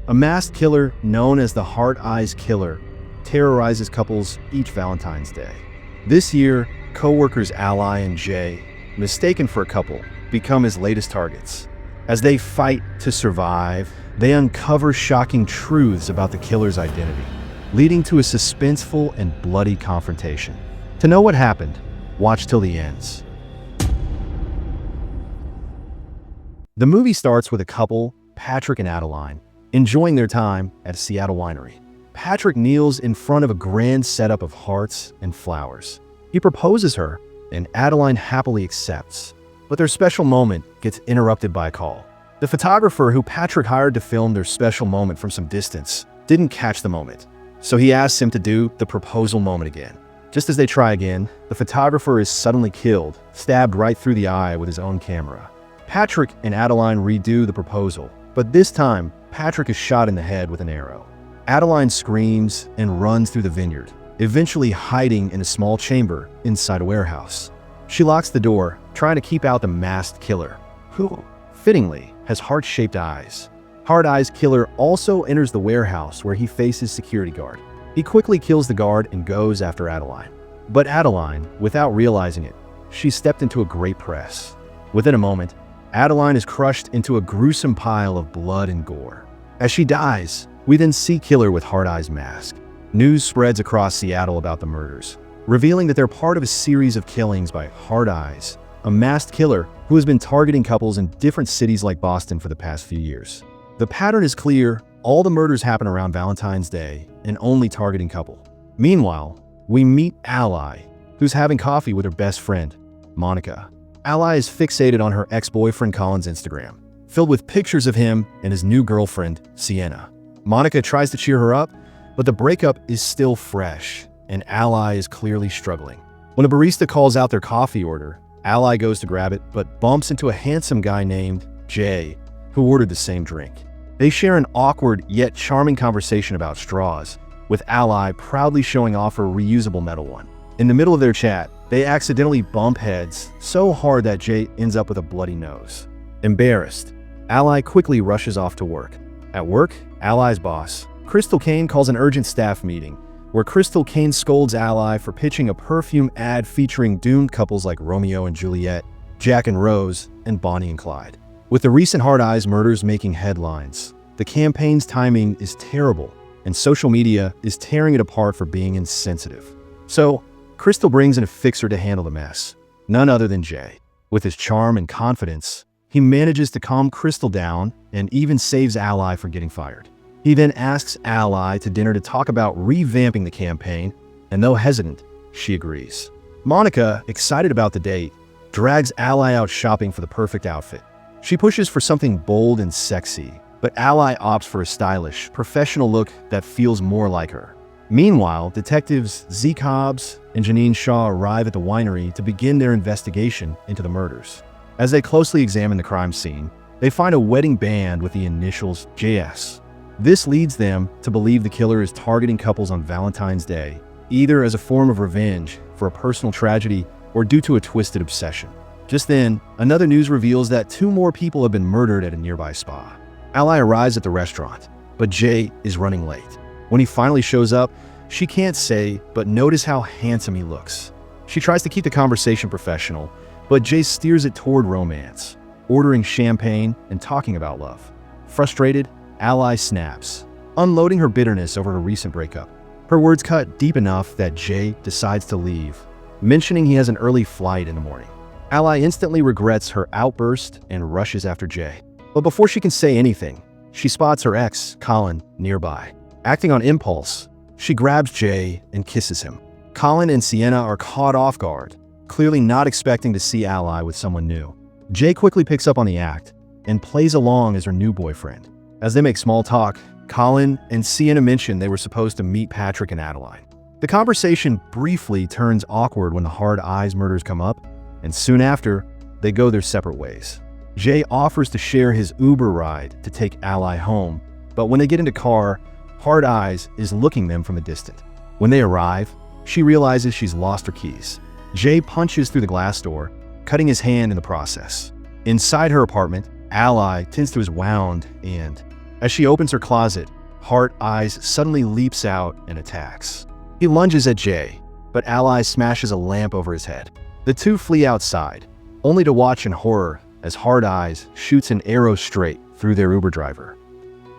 A masked killer known as the Hard Eyes Killer terrorizes couples each Valentine's Day. This year, co-workers Ally and Jay, mistaken for a couple, become his latest targets. As they fight to survive, they uncover shocking truths about the killer's identity, leading to a suspenseful and bloody confrontation. To know what happened, watch till the ends. The movie starts with a couple, Patrick and Adeline, enjoying their time at a Seattle winery. Patrick kneels in front of a grand setup of hearts and flowers. He proposes her, and Adeline happily accepts. But their special moment gets interrupted by a call. The photographer who Patrick hired to film their special moment from some distance didn't catch the moment, so he asks him to do the proposal moment again. Just as they try again, the photographer is suddenly killed, stabbed right through the eye with his own camera. Patrick and Adeline redo the proposal, but this time, Patrick is shot in the head with an arrow. Adeline screams and runs through the vineyard, eventually hiding in a small chamber inside a warehouse. She locks the door, trying to keep out the masked killer, who, fittingly, has heart-shaped eyes. Hard Eyes Killer also enters the warehouse where he faces security guard. He quickly kills the guard and goes after Adeline. But Adeline, without realizing it, she stepped into a great press. Within a moment, Adeline is crushed into a gruesome pile of blood and gore. As she dies, we then see Killer with Hard Eyes mask. News spreads across Seattle about the murders, revealing that they're part of a series of killings by Hard Eyes, a masked killer who has been targeting couples in different cities like Boston for the past few years. The pattern is clear: all the murders happen around Valentine's Day and only targeting couple. Meanwhile, we meet Ally, who's having coffee with her best friend, Monica. Ally is fixated on her ex-boyfriend Colin's Instagram, filled with pictures of him and his new girlfriend, Sienna. Monica tries to cheer her up, but the breakup is still fresh, and Ally is clearly struggling. When a barista calls out their coffee order, Ally goes to grab it, but bumps into a handsome guy named Jay, who ordered the same drink. They share an awkward yet charming conversation about straws, with Ally proudly showing off her reusable metal one. In the middle of their chat, they accidentally bump heads so hard that Jay ends up with a bloody nose. Embarrassed, Ally quickly rushes off to work. At work, Ally's boss, Crystal Kane, calls an urgent staff meeting, where Crystal Kane scolds Ally for pitching a perfume ad featuring doomed couples like Romeo and Juliet, Jack and Rose, and Bonnie and Clyde. With the recent Hard Eyes murders making headlines, the campaign's timing is terrible, and social media is tearing it apart for being insensitive. So, Crystal brings in a fixer to handle the mess, none other than Jay. With his charm and confidence, he manages to calm Crystal down and even saves Ally from getting fired. He then asks Ally to dinner to talk about revamping the campaign, and though hesitant, she agrees. Monica, excited about the date, drags Ally out shopping for the perfect outfit. She pushes for something bold and sexy, but Ally opts for a stylish, professional look that feels more like her. Meanwhile, detectives Zeke Hobbs and Janine Shaw arrive at the winery to begin their investigation into the murders. As they closely examine the crime scene, they find a wedding band with the initials JS. This leads them to believe the killer is targeting couples on Valentine's Day, either as a form of revenge for a personal tragedy or due to a twisted obsession. Just then, another news reveals that 2 more people have been murdered at a nearby spa. Ally arrives at the restaurant, but Jay is running late. When he finally shows up, she can't say but notice how handsome he looks. She tries to keep the conversation professional, but Jay steers it toward romance, ordering champagne and talking about love. Frustrated, Ally snaps, unloading her bitterness over her recent breakup. Her words cut deep enough that Jay decides to leave, mentioning he has an early flight in the morning. Ally instantly regrets her outburst and rushes after Jay. But before she can say anything, she spots her ex, Colin, nearby. Acting on impulse, she grabs Jay and kisses him. Colin and Sienna are caught off guard, clearly not expecting to see Ally with someone new. Jay quickly picks up on the act and plays along as her new boyfriend. As they make small talk, Colin and Sienna mention they were supposed to meet Patrick and Adeline. The conversation briefly turns awkward when the Hard Eyes murders come up, and soon after, they go their separate ways. Jay offers to share his Uber ride to take Ally home, but when they get into car, Hard Eyes is looking them from a distance. When they arrive, she realizes she's lost her keys. Jay punches through the glass door, cutting his hand in the process. Inside her apartment, Ally tends to his wound and, As she opens her closet, Heart Eyes suddenly leaps out and attacks. He lunges at Jay, but Ally smashes a lamp over his head. The two flee outside, only to watch in horror as Hard Eyes shoots an arrow straight through their Uber driver.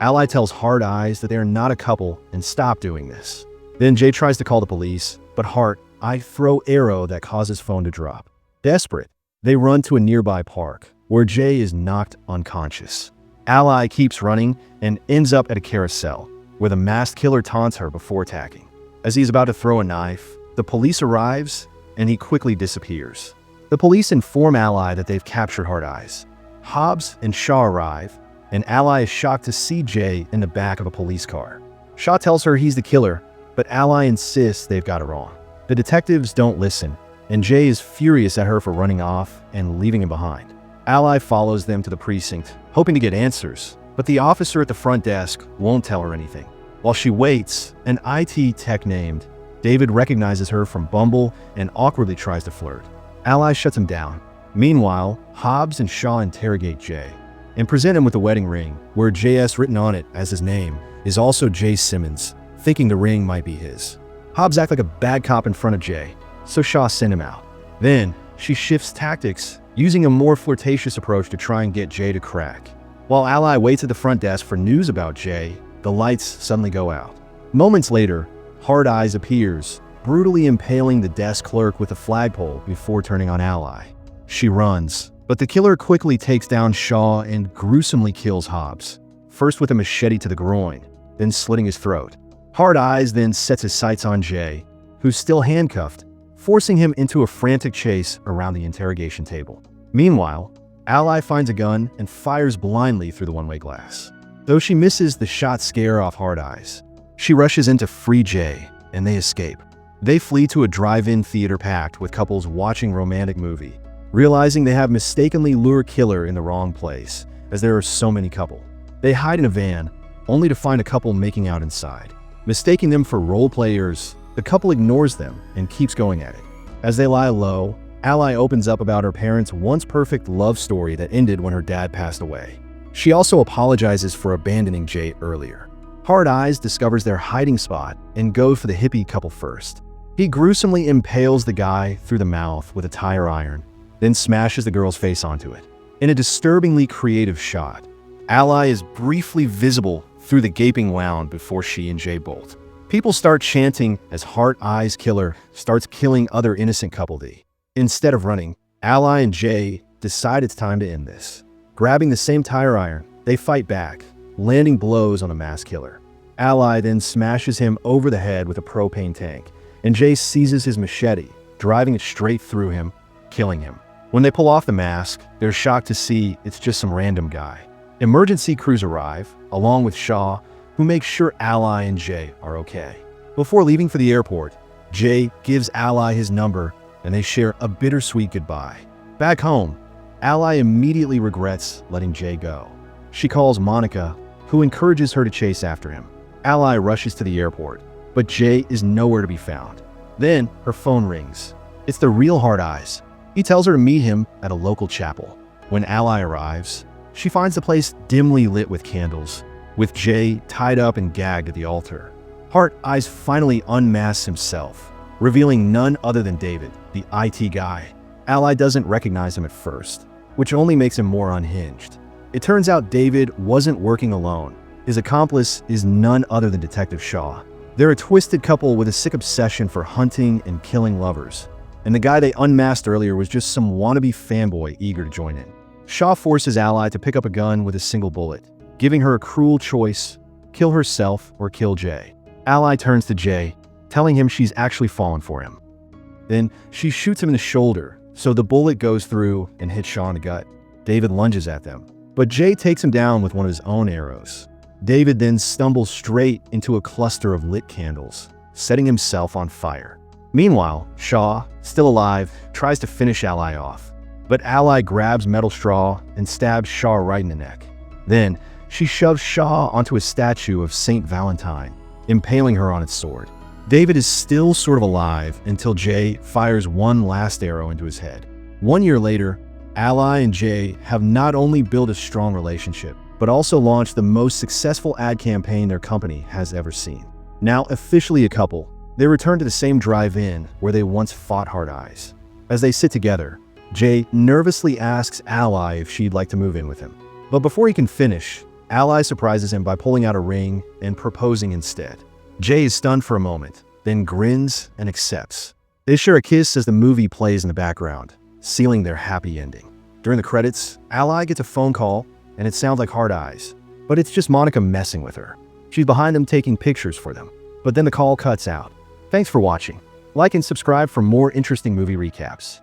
Ally tells Hard Eyes that they are not a couple and stop doing this. Then Jay tries to call the police, but Hard Eyes throw arrow that causes phone to drop. Desperate, they run to a nearby park, where Jay is knocked unconscious. Ally keeps running and ends up at a carousel, where the masked killer taunts her before attacking. As he's about to throw a knife, the police arrives and he quickly disappears. The police inform Ally that they've captured Hard Eyes. Hobbs and Shaw arrive, and Ally is shocked to see Jay in the back of a police car. Shaw tells her he's the killer, but Ally insists they've got it wrong. The detectives don't listen, and Jay is furious at her for running off and leaving him behind. Ally follows them to the precinct, hoping to get answers, but the officer at the front desk won't tell her anything. While she waits, an IT tech named David recognizes her from Bumble and awkwardly tries to flirt. Ally shuts him down. Meanwhile, Hobbs and Shaw interrogate Jay and present him with a wedding ring, where JS written on it as his name is also Jay Simmons, thinking the ring might be his. Hobbs acts like a bad cop in front of Jay, so Shaw sent him out. Then, she shifts tactics, using a more flirtatious approach to try and get Jay to crack. While Ally waits at the front desk for news about Jay, the lights suddenly go out. Moments later, Hard Eyes appears, brutally impaling the desk clerk with a flagpole before turning on Ally. She runs, but the killer quickly takes down Shaw and gruesomely kills Hobbs, first with a machete to the groin, then slitting his throat. Hard Eyes then sets his sights on Jay, who's still handcuffed, forcing him into a frantic chase around the interrogation table. Meanwhile, Ally finds a gun and fires blindly through the one-way glass. Though she misses the shot scare off Hard Eyes, she rushes in to free Jay, and they escape. They flee to a drive-in theater packed with couples watching a romantic movie, realizing they have mistakenly lured killer in the wrong place, as there are so many couple. They hide in a van, only to find a couple making out inside. Mistaking them for role players, the couple ignores them and keeps going at it. As they lie low, Ally opens up about her parents' once-perfect love story that ended when her dad passed away. She also apologizes for abandoning Jay earlier. Hard Eyes discovers their hiding spot and goes for the hippie couple first. He gruesomely impales the guy through the mouth with a tire iron, then smashes the girl's face onto it. In a disturbingly creative shot, Ally is briefly visible through the gaping wound before she and Jay bolt. People start chanting as Hard Eyes killer starts killing other innocent couple. Instead of running, Ally and Jay decide it's time to end this. Grabbing the same tire iron, they fight back, landing blows on a mass killer. Ally then smashes him over the head with a propane tank, and Jay seizes his machete, driving it straight through him, killing him. When they pull off the mask, they're shocked to see it's just some random guy. Emergency crews arrive, along with Shaw, who makes sure Ally and Jay are okay. Before leaving for the airport, Jay gives Ally his number, and they share a bittersweet goodbye. Back home, Ally immediately regrets letting Jay go. She calls Monica, who encourages her to chase after him. Ally rushes to the airport, but Jay is nowhere to be found. Then her phone rings. It's the real Hard Eyes. He tells her to meet him at a local chapel. When Ally arrives, she finds the place dimly lit with candles, with Jay tied up and gagged at the altar. Hard Eyes finally unmasks himself, revealing none other than David, the IT guy. Ally doesn't recognize him at first, which only makes him more unhinged. It turns out David wasn't working alone. His accomplice is none other than Detective Shaw. They're a twisted couple with a sick obsession for hunting and killing lovers, and the guy they unmasked earlier was just some wannabe fanboy eager to join in. Shaw forces Ally to pick up a gun with a single bullet, giving her a cruel choice: kill herself or kill Jay. Ally turns to Jay, telling him she's actually fallen for him. Then she shoots him in the shoulder, so the bullet goes through and hits Shaw in the gut. David lunges at them, but Jay takes him down with one of his own arrows. David then stumbles straight into a cluster of lit candles, setting himself on fire. Meanwhile, Shaw, still alive, tries to finish Ally off, but Ally grabs metal straw and stabs Shaw right in the neck. Then, she shoves Shaw onto a statue of Saint Valentine, impaling her on its sword. David is still sort of alive until Jay fires one last arrow into his head. 1 year later, Ally and Jay have not only built a strong relationship, but also launched the most successful ad campaign their company has ever seen. Now officially a couple, they return to the same drive-in where they once fought hard eyes. As they sit together, Jay nervously asks Ally if she'd like to move in with him. But before he can finish, Ally surprises him by pulling out a ring and proposing instead. Jay is stunned for a moment, then grins and accepts. They share a kiss as the movie plays in the background, sealing their happy ending. During the credits, Ally gets a phone call, and it sounds like hard eyes. But it's just Monica messing with her. She's behind them taking pictures for them. But then the call cuts out. Thanks for watching. Like and subscribe for more interesting movie recaps.